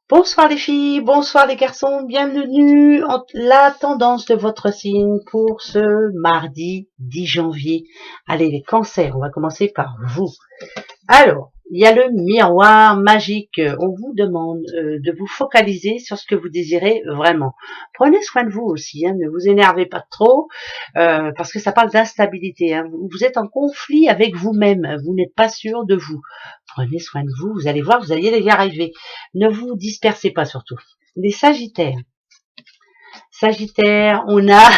Bonsoir les filles, bonsoir les garçons, bienvenue en la tendance de votre signe pour ce mardi 10 janvier. Allez les cancers, on va commencer par vous. Alors, il y a le miroir magique. On vous demande de vous focaliser sur ce que vous désirez vraiment. Prenez soin de vous aussi, hein, ne vous énervez pas trop, parce que ça parle d'instabilité. Hein. Vous êtes en conflit avec vous-même, vous n'êtes pas sûr de vous. Prenez soin de vous, vous allez voir, vous allez y arriver. Ne vous dispersez pas surtout. Les Sagittaires. Sagittaire, on a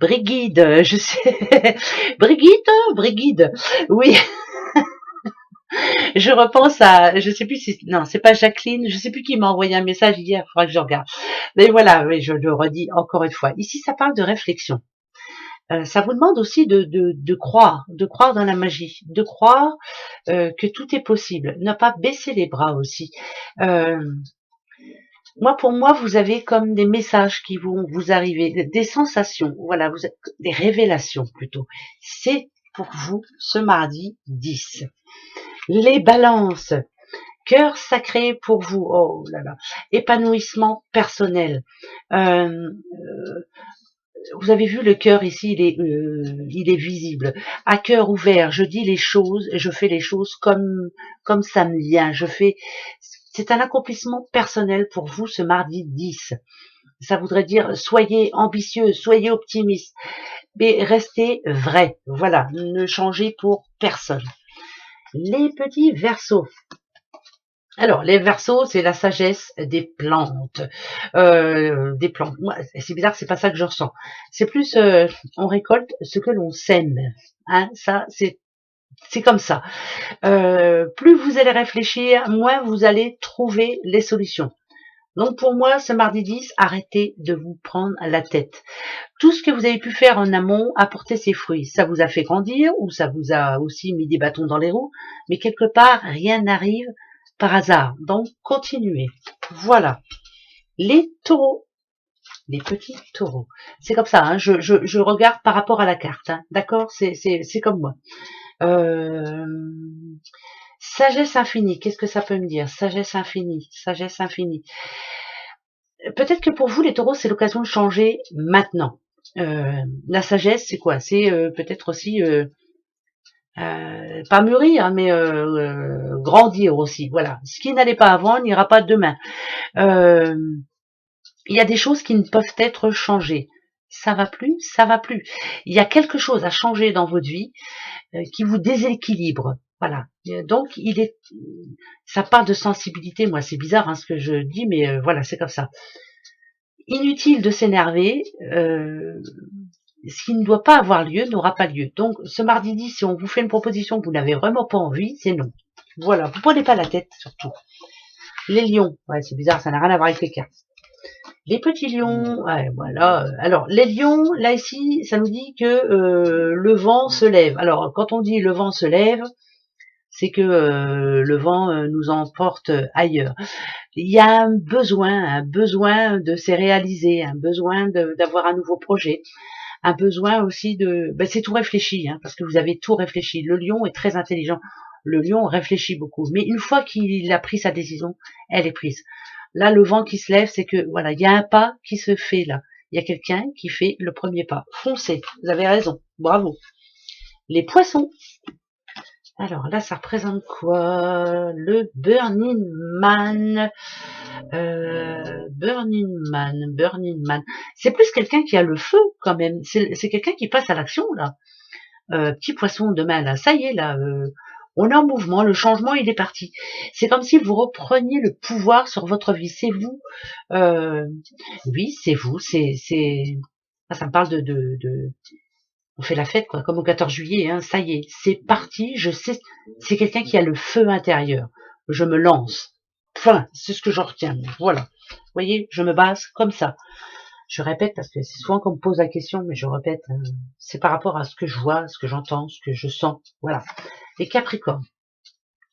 Brigitte, je sais. Brigitte, oui, je repense à, je sais plus si, non, c'est pas Jacqueline, je sais plus qui m'a envoyé un message hier, il faudra que je regarde. Mais voilà, oui, je le redis encore une fois. Ici, ça parle de réflexion. Ça vous demande aussi de croire dans la magie, de croire que tout est possible, ne pas baisser les bras aussi. Euh, pour moi, vous avez comme des messages qui vont vous arriver, des sensations, voilà, des révélations plutôt. C'est pour vous ce mardi 10. Les balances. Cœur sacré pour vous, oh là là, épanouissement personnel. Euh, vous avez vu le cœur ici, il est visible. À cœur ouvert, je dis les choses, je fais les choses comme ça me vient. C'est un accomplissement personnel pour vous ce mardi 10. Ça voudrait dire soyez ambitieux, soyez optimiste, mais restez vrai. Voilà, ne changez pour personne. Les petits versos. Alors, les versos, c'est la sagesse des plantes. Des plantes. Moi, c'est bizarre, c'est pas ça que je ressens. C'est plus, on récolte ce que l'on sème. Hein, ça, c'est comme ça. Plus vous allez réfléchir, moins vous allez trouver les solutions. Donc pour moi, ce mardi 10, arrêtez de vous prendre la tête. Tout ce que vous avez pu faire en amont a porté ses fruits. Ça vous a fait grandir ou ça vous a aussi mis des bâtons dans les roues. Mais quelque part, rien n'arrive par hasard. Donc continuez. Voilà. Les taureaux. Les petits taureaux. C'est comme ça, hein. Je regarde par rapport à la carte. Hein. D'accord, c'est comme moi. Euh, Sagesse infinie. Qu'est-ce que ça peut me dire? Sagesse infinie. Sagesse infinie. Peut-être que pour vous, les taureaux, c'est l'occasion de changer maintenant. La sagesse, c'est quoi? C'est peut-être aussi pas mûrir, mais grandir aussi. Voilà. Ce qui n'allait pas avant n'ira pas demain. Euh, il y a des choses qui ne peuvent être changées. Ça va plus, ça va plus. Il y a quelque chose à changer dans votre vie qui vous déséquilibre. Voilà. Donc, ça parle de sensibilité. Moi, c'est bizarre hein, ce que je dis, mais voilà, c'est comme ça. Inutile de s'énerver. Ce qui ne doit pas avoir lieu n'aura pas lieu. Donc, ce mardi 10, si on vous fait une proposition que vous n'avez vraiment pas envie, c'est non. Voilà, vous prenez pas la tête, surtout. Les lions, ouais, c'est bizarre, ça n'a rien à voir avec les cartes. Les petits lions, ouais, voilà. Alors, les lions, là ici, ça nous dit que le vent se lève. Alors, quand on dit le vent se lève, c'est que le vent nous emporte ailleurs. Il y a un besoin de se réaliser, un besoin d'avoir un nouveau projet, un besoin aussi de... Ben, c'est tout réfléchi, hein, parce que vous avez tout réfléchi. Le lion est très intelligent. Le lion réfléchit beaucoup. Mais une fois qu'il a pris sa décision, elle est prise. Là, le vent qui se lève, c'est que voilà, il y a un pas qui se fait là. Il y a quelqu'un qui fait le premier pas. Foncez, vous avez raison. Bravo. Les poissons. Alors là, ça représente quoi? Le Burning Man. Burning Man. C'est plus quelqu'un qui a le feu quand même. C'est quelqu'un qui passe à l'action là. Petit poisson demain là, ça y est là. On est en mouvement, le changement il est parti. C'est comme si vous repreniez le pouvoir sur votre vie. C'est vous. Euh, oui, c'est vous. Ça me parle on fait la fête, quoi, comme au 14 juillet, hein, ça y est, c'est parti, je sais, c'est quelqu'un qui a le feu intérieur. Je me lance. Enfin, c'est ce que j'en retiens. Voilà. Vous voyez, je me base comme ça. Je répète parce que c'est souvent qu'on me pose la question, mais je répète, c'est par rapport à ce que je vois, ce que j'entends, ce que je sens. Voilà. Les Capricornes.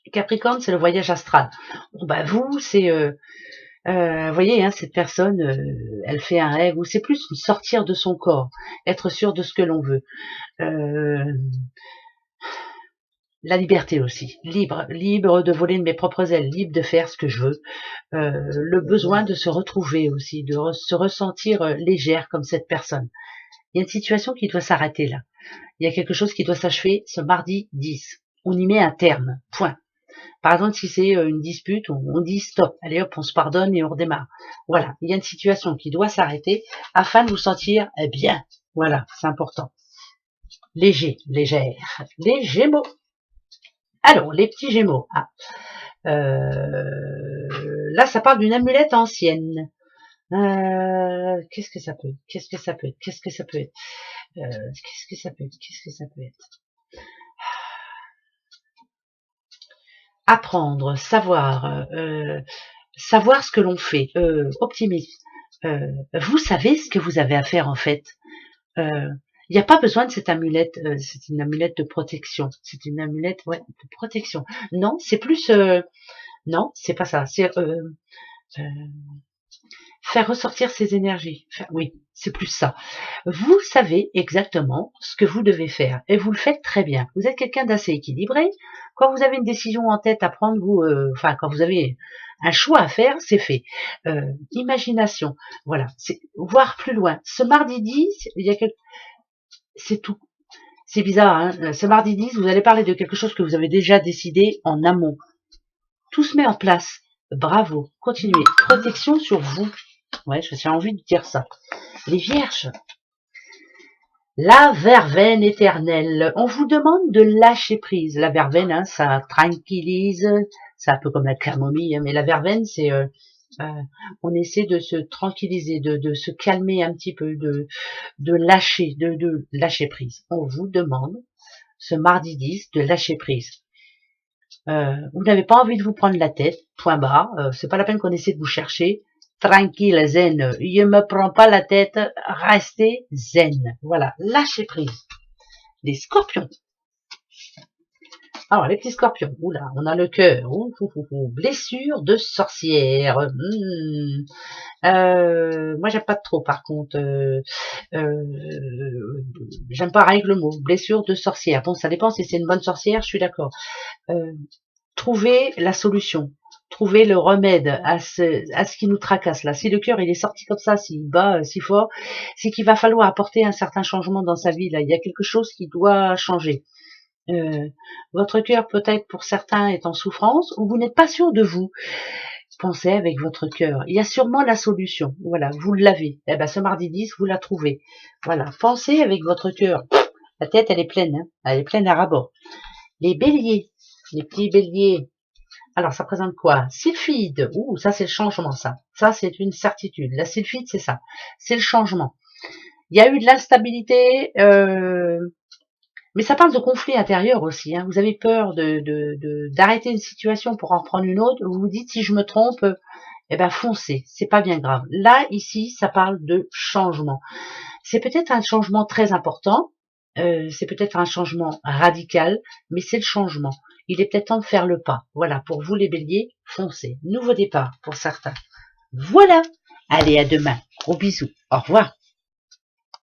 Les Capricornes, c'est le voyage astral. Bon, bah vous, c'est vous voyez, hein, cette personne, elle fait un rêve, ou c'est plus sortir de son corps, être sûr de ce que l'on veut. Euh, La liberté aussi, libre de voler de mes propres ailes, libre de faire ce que je veux. Le besoin de se retrouver aussi, de se ressentir légère comme cette personne. Il y a une situation qui doit s'arrêter là. Il y a quelque chose qui doit s'achever ce mardi 10. On y met un terme, point. Par exemple, si c'est une dispute, on dit stop. Allez hop, on se pardonne et on redémarre. Voilà, il y a une situation qui doit s'arrêter afin de vous sentir bien. Voilà, c'est important. Léger, légère, les Gémeaux. Alors, les petits Gémeaux. Ah. Là, ça parle d'une amulette ancienne. Qu'est-ce que ça peut être? Qu'est-ce que ça peut être? Qu'est-ce que ça peut être? Qu'est-ce que ça peut être? Qu'est-ce que ça peut être? Apprendre, savoir, savoir ce que l'on fait, optimisme. Vous savez ce que vous avez à faire en fait. Il n'y a pas besoin de cette amulette. C'est une amulette de protection. C'est une amulette, ouais, de protection. Non, c'est plus. Non, c'est pas ça. C'est faire ressortir ses énergies. Oui, c'est plus ça. Vous savez exactement ce que vous devez faire et vous le faites très bien. Vous êtes quelqu'un d'assez équilibré. Quand vous avez une décision en tête à prendre, vous, enfin, quand vous avez un choix à faire, c'est fait. Imagination, voilà, c'est voir plus loin. Ce mardi 10, il y a quelque... c'est tout. C'est bizarre, hein. Ce mardi 10, vous allez parler de quelque chose que vous avez déjà décidé en amont. Tout se met en place. Bravo, continuez. Protection sur vous. Ouais, j'ai envie de dire ça. Les vierges. La verveine éternelle. On vous demande de lâcher prise. La verveine, hein, ça tranquillise. C'est un peu comme la camomille, hein, mais la verveine, c'est... on essaie de se tranquilliser, de se calmer un petit peu, de lâcher, de lâcher prise. On vous demande, ce mardi 10, de lâcher prise. Vous n'avez pas envie de vous prendre la tête, point barre. C'est pas la peine qu'on essaie de vous chercher. Tranquille, zen. Je me prends pas la tête. Restez zen. Voilà, lâchez prise. Les scorpions. Alors, les petits scorpions. Oula, on a le cœur. Blessure de sorcière. Moi, j'aime pas trop, par contre. J'aime pas avec le mot. Blessure de sorcière. Bon, ça dépend si c'est une bonne sorcière, je suis d'accord. Trouver la solution, trouver le remède à ce qui nous tracasse là. Si le cœur il est sorti comme ça, s'il bat si fort, c'est qu'il va falloir apporter un certain changement dans sa vie là. Il y a quelque chose qui doit changer. Votre cœur peut-être pour certains est en souffrance ou vous n'êtes pas sûr de vous. Pensez avec votre cœur. Il y a sûrement la solution. Voilà, vous l'avez. Eh ben, ce mardi 10, vous la trouvez. Voilà, pensez avec votre cœur. La tête, elle est pleine, hein. Elle est pleine à ras-bord. Les béliers. Les petits béliers. Alors, ça présente quoi? Sylphide. Ouh, ça, c'est le changement, ça. Ça, c'est une certitude. La sylphide, c'est ça. C'est le changement. Il y a eu de l'instabilité, mais ça parle de conflit intérieur aussi. Hein. Vous avez peur d'arrêter une situation pour en prendre une autre. Vous vous dites, si je me trompe, eh ben, foncez. C'est pas bien grave. Là, ici, ça parle de changement. C'est peut-être un changement très important. C'est peut-être un changement radical, mais c'est le changement. Il est peut-être temps de faire le pas. Voilà, pour vous les béliers, foncez. Nouveau départ pour certains. Voilà. Allez, à demain. Gros bisous. Au revoir.